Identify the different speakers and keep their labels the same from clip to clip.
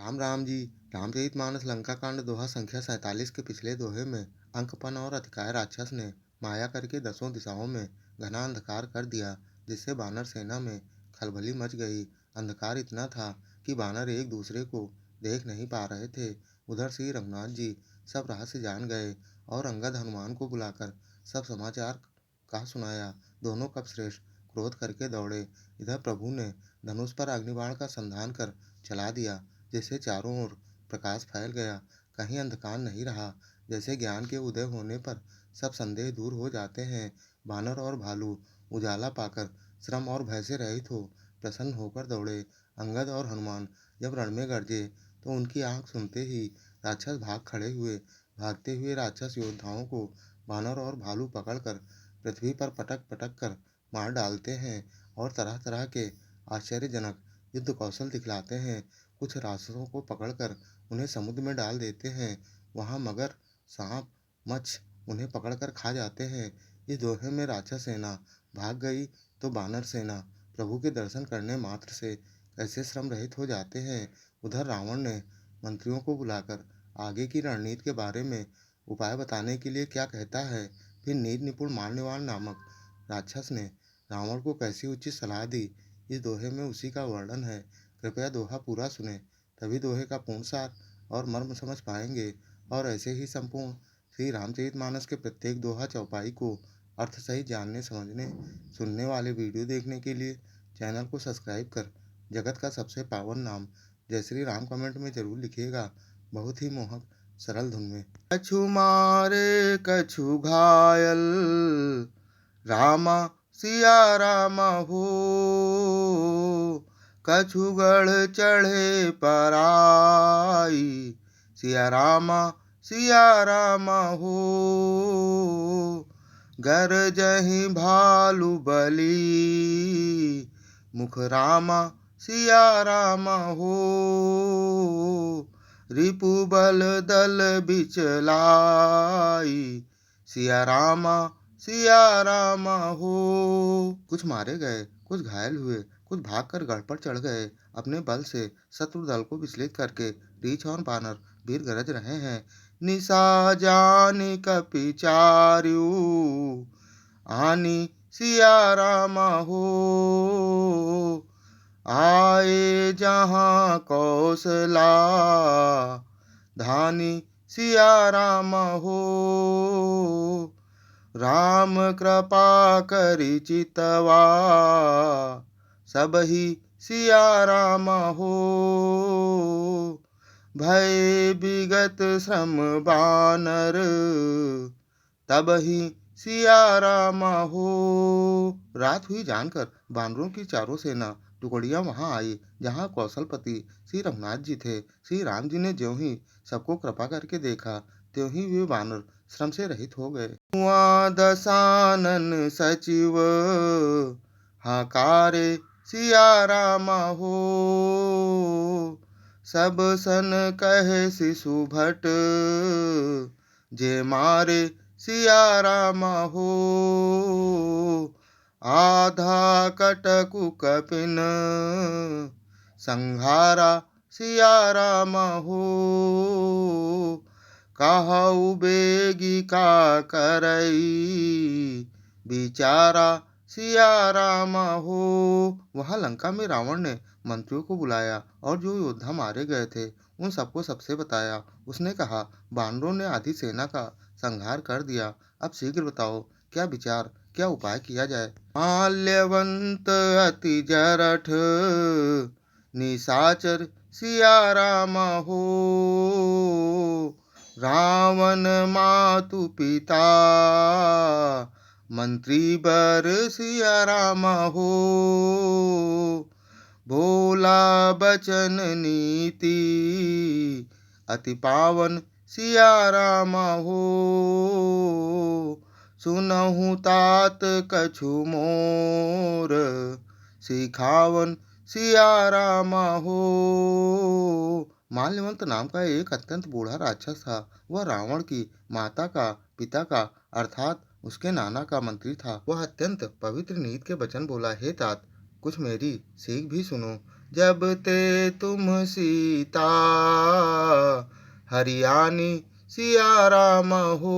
Speaker 1: राम राम जी। रामचरितमानस लंका कांड दोहा संख्या 47 के पिछले दोहे में अंकपन और अतिकाय राक्षस ने माया करके दसों दिशाओं में घना अंधकार कर दिया, जिससे बानर सेना में खलबली मच गई। अंधकार इतना था कि बानर एक दूसरे को देख नहीं पा रहे थे। उधर श्री रघुनाथ जी सब रहस्य जान गए और अंगद हनुमान को बुलाकर सब समाचार कहा सुनाया। दोनों कब श्रेष्ठ क्रोध करके दौड़े। इधर प्रभु ने धनुष पर अग्निबाण का संधान कर चला दिया, जिससे चारों ओर प्रकाश फैल गया, कहीं अंधकार नहीं रहा। जैसे ज्ञान के उदय होने पर सब संदेह दूर हो जाते हैं, बानर और भालू उजाला पाकर श्रम और भय से रहित हो प्रसन्न होकर दौड़े। अंगद और हनुमान जब रण में गरजे तो उनकी आंख सुनते ही राक्षस भाग खड़े हुए। भागते हुए राक्षस योद्धाओं को बानर और भालू पकड़कर पृथ्वी पर पटक पटक कर मार डालते हैं और तरह तरह के आश्चर्यजनक युद्ध कौशल दिखलाते हैं। कुछ राक्षसों को पकड़कर उन्हें समुद्र में डाल देते हैं। वहां मगर, सांप, मच्छ उन्हें पकड़कर खा जाते हैं। इस दोहे में राक्षस सेना भाग गई तो बानर सेना प्रभु के दर्शन करने मात्र से कैसे श्रम रहित हो जाते हैं। उधर रावण ने मंत्रियों को बुलाकर आगे की रणनीति के बारे में उपाय बताने के लिए क्या कहता है। फिर नीति निपुण माल्यवान नामक राक्षस ने रावण को कैसी उचित सलाह दी, इस दोहे में उसी का वर्णन है। कृपया दोहा पूरा सुने, तभी दोहे का पूर्ण सार और मर्म समझ पाएंगे। और ऐसे ही संपूर्ण श्री रामचरितमानस के प्रत्येक दोहा चौपाई को अर्थ सहित जानने, समझने, सुनने वाले वीडियो देखने के लिए चैनल को सब्सक्राइब कर जगत का सबसे पावन नाम जय श्री राम कमेंट में जरूर लिखिएगा, बहुत ही मोहक सरल धुन में। कछु मारे कछु घायल, रामा सिया रामा हो। कछु गढ़ चढ़े पराई, सिया रामा हो। गरजहि भालु बली, मुख रामा सिया रामा हो। रिपु बल दल बिचलाई, सिया रामा हो। कुछ मारे गए, कुछ घायल हुए, कुछ भागकर गढ़ पर चढ़ गए। अपने बल से शत्रु दल को विचलित करके रीछ और बानर वीर गरज रहे हैं। निशा जानी कपि चारु, आनी सिया रामा हो। आए जहाँ कौशला, धानी सिया रामा हो। राम कृपा करि चितवा, सबहि सिया रामा हो। भय विगत श्रम बानर, तबहि सिया रामा हो। रात हुई जानकर बानरों की चारों सेना टुकड़ियां वहां आई जहां कौशलपति श्री रघुनाथ जी थे। श्री राम जी ने ज्यों ही सबको कृपा करके देखा, त्यों ही वे बानर श्रम से रहित हो गए। दसानन सचिव, हाकारे सिया रामा हो। सब सन कहे शिशु भट, जे मारे सिया रामा हो। आधा कटकु कपिन, संहारा सिया रामा हो। कहु बेगी का करई, बिचारा सिया रामा हो। वहां लंका में रावण ने मंत्रियों को बुलाया और जो योद्धा मारे गए थे उन सबको सबसे बताया। उसने कहा, बानरों ने आधी सेना का संहार कर दिया। अब शीघ्र बताओ क्या विचार, क्या उपाय किया जाए। माल्यवंत अति जरठ, निशाचर सिया रामा हो। रावण मातु पिता, मंत्री बर सिया रामा हो। भोला बचन नीति, अति पावन सिया रामा हो। सुनहु तात कछु मोर, सिखावन सिया रामा हो। माल्यवंत नाम का एक अत्यंत बूढ़ा राक्षस था। वह रावण की माता का, पिता का अर्थात उसके नाना का मंत्री था। वह अत्यंत पवित्र नीति के वचन बोला, हे तात, कुछ मेरी सीख भी सुनो। जब ते तुम सीता, हरियाणी सिया राम हो।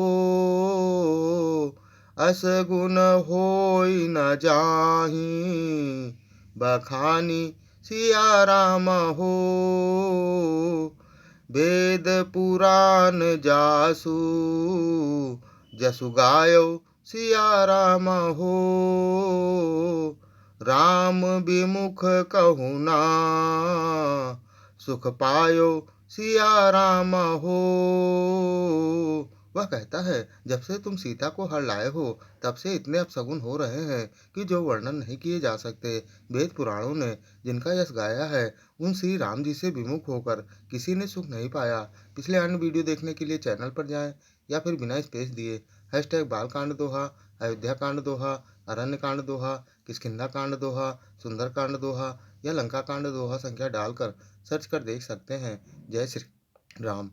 Speaker 1: अस गुण होई न जाहि, बखानी सिया राम हो। वेद पुराण जासु, जसु गायो सिया राम हो। राम विमुख कहु ना, सुख पायो सिया राम हो। वह कहता है, जब से तुम सीता को हर लाए हो तब से इतने अपशगुन हो रहे हैं कि जो वर्णन नहीं किए जा सकते। वेद पुराणों ने जिनका यश गाया है, उन श्री राम जी से विमुख होकर किसी ने सुख नहीं पाया। पिछले अन्य वीडियो देखने के लिए चैनल पर जाएं या फिर बिना स्पेस दिए #बालकांड दोहा, अयोध्या कांड दोहा, अरण्य कांड दोहा, किष्किंधा कांड दोहा, सुंदर कांड दोहा या लंका कांड दोहा संख्या डालकर सर्च कर देख सकते हैं। जय श्री राम।